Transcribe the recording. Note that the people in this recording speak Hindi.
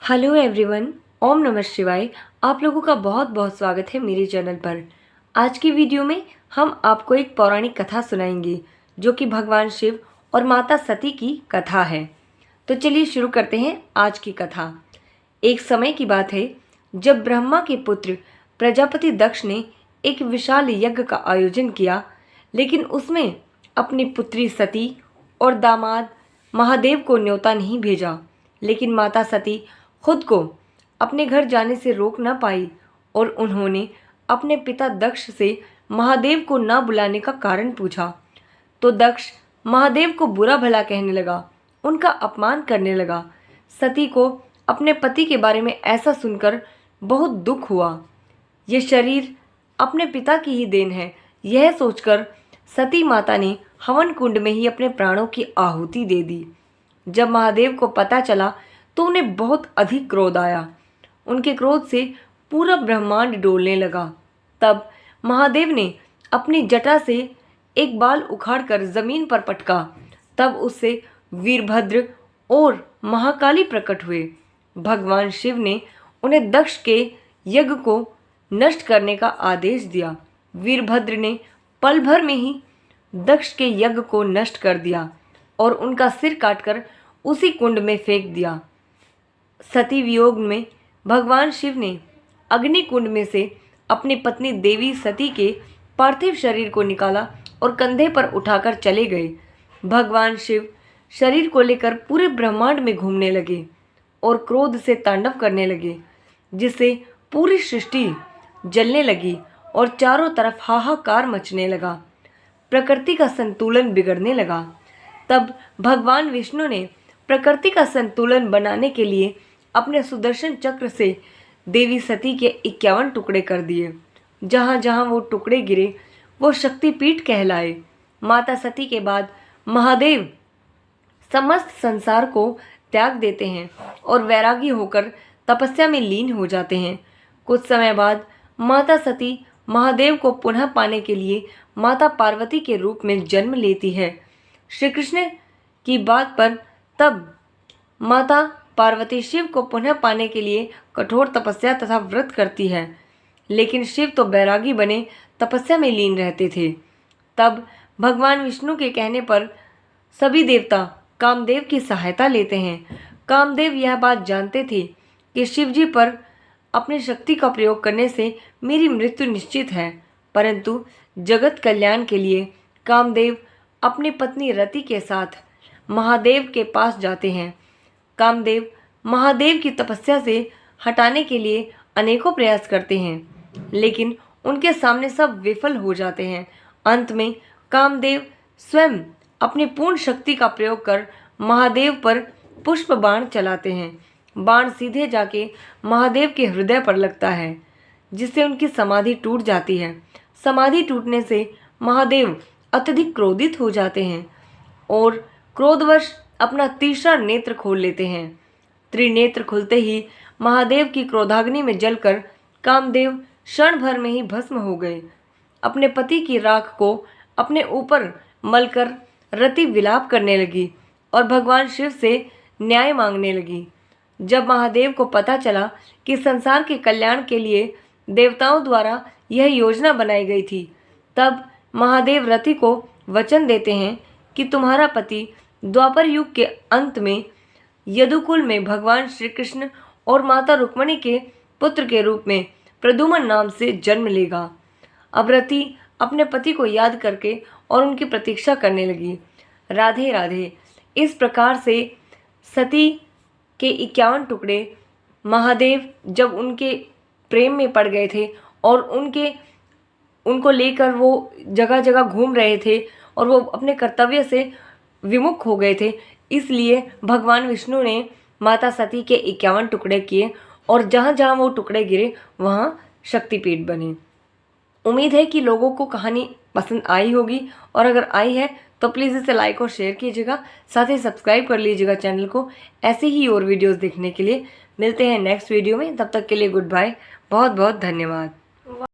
हेलो एवरीवन, ओम नमः शिवाय। आप लोगों का बहुत बहुत स्वागत है मेरे चैनल पर। आज की वीडियो में हम आपको एक पौराणिक कथा सुनाएंगे जो कि भगवान शिव और माता सती की कथा है। तो चलिए शुरू करते हैं आज की कथा। एक समय की बात है जब ब्रह्मा के पुत्र प्रजापति दक्ष ने एक विशाल यज्ञ का आयोजन किया, लेकिन उसमें अपनी पुत्री सती और दामाद महादेव को न्योता नहीं भेजा। लेकिन माता सती खुद को अपने घर जाने से रोक न पाई और उन्होंने अपने पिता दक्ष से महादेव को न बुलाने का कारण पूछा। तो दक्ष महादेव को बुरा भला कहने लगा, उनका अपमान करने लगा। सती को अपने पति के बारे में ऐसा सुनकर बहुत दुख हुआ। ये शरीर अपने पिता की ही देन है, यह सोचकर सती माता ने हवन कुंड में ही अपने प्राणों की आहुति दे दी। जब महादेव को पता चला तो उन्हें बहुत अधिक क्रोध आया। उनके क्रोध से पूरा ब्रह्मांड डोलने लगा। तब महादेव ने अपनी जटा से एक बाल उखाड़कर जमीन पर पटका। तब उससे वीरभद्र और महाकाली प्रकट हुए। भगवान शिव ने उन्हें दक्ष के यज्ञ को नष्ट करने का आदेश दिया। वीरभद्र ने पल भर में ही दक्ष के यज्ञ को नष्ट कर दिया और उनका सिर काटकर उसी कुंड में फेंक दिया। सती वियोग में भगवान शिव ने अग्नि कुंड में से अपनी पत्नी देवी सती के पार्थिव शरीर को निकाला और कंधे पर उठाकर चले गए। भगवान शिव शरीर को लेकर पूरे ब्रह्मांड में घूमने लगे और क्रोध से तांडव करने लगे, जिससे पूरी सृष्टि जलने लगी और चारों तरफ हाहाकार मचने लगा। प्रकृति का संतुलन बिगड़ने लगा। तब भगवान विष्णु ने प्रकृति का संतुलन बनाने के लिए अपने सुदर्शन चक्र से देवी सती के 51 टुकड़े कर दिए। जहाँ जहाँ वो टुकड़े गिरे वो शक्तिपीठ कहलाए। माता सती के बाद महादेव समस्त संसार को त्याग देते हैं और वैरागी होकर तपस्या में लीन हो जाते हैं। कुछ समय बाद माता सती महादेव को पुनः पाने के लिए माता पार्वती के रूप में जन्म लेती है। श्री कृष्ण की बात पर तब माता पार्वती शिव को पुनः पाने के लिए कठोर तपस्या तथा व्रत करती है, लेकिन शिव तो बैरागी बने तपस्या में लीन रहते थे। तब भगवान विष्णु के कहने पर सभी देवता कामदेव की सहायता लेते हैं। कामदेव यह बात जानते थे कि शिवजी पर अपनी शक्ति का प्रयोग करने से मेरी मृत्यु निश्चित है, परंतु जगत कल्याण के लिए कामदेव अपनी पत्नी रति के साथ महादेव के पास जाते हैं। कामदेव महादेव की तपस्या से हटाने के लिए अनेकों प्रयास करते हैं, लेकिन उनके सामने सब विफल हो जाते हैं। अंत में कामदेव स्वयं अपनी पूर्ण शक्ति का प्रयोग कर महादेव पर पुष्प बाण चलाते हैं। बाण सीधे जाके महादेव के हृदय पर लगता है, जिससे उनकी समाधि टूट जाती है। समाधि टूटने से महादेव अत्यधिक क्रोधित हो जाते हैं और क्रोधवश अपना तीसरा नेत्र खोल लेते हैं। त्रिनेत्र खुलते ही महादेव की क्रोधाग्नि में जलकर कामदेव क्षण भर में ही भस्म हो गए। अपने पति की राख को अपने ऊपर मलकर रति विलाप करने लगी और भगवान शिव से न्याय मांगने लगी। जब महादेव को पता चला कि संसार के कल्याण के लिए देवताओं द्वारा यह योजना बनाई गई थी, तब महादेव रति को वचन देते हैं कि तुम्हारा पति द्वापर युग के अंत में यदुकुल में भगवान श्री कृष्ण और माता रुक्मिणी के पुत्र के रूप में प्रद्युम्न नाम से जन्म लेगा। अब रति अपने पति को याद करके और उनकी प्रतीक्षा करने लगी। राधे राधे। इस प्रकार से सती के 51 टुकड़े महादेव जब उनके प्रेम में पड़ गए थे और उनको लेकर वो जगह जगह घूम रहे थे और वो अपने कर्तव्य से विमुख हो गए थे, इसलिए भगवान विष्णु ने माता सती के 51 टुकड़े किए और जहाँ जहाँ वो टुकड़े गिरे वहाँ शक्तिपीठ बने। उम्मीद है कि लोगों को कहानी पसंद आई होगी, और अगर आई है तो प्लीज़ इसे लाइक और शेयर कीजिएगा। साथ ही सब्सक्राइब कर लीजिएगा चैनल को ऐसे ही और वीडियोज़ देखने के लिए। मिलते हैं नेक्स्ट वीडियो में, तब तक के लिए गुड बाय। बहुत बहुत धन्यवाद।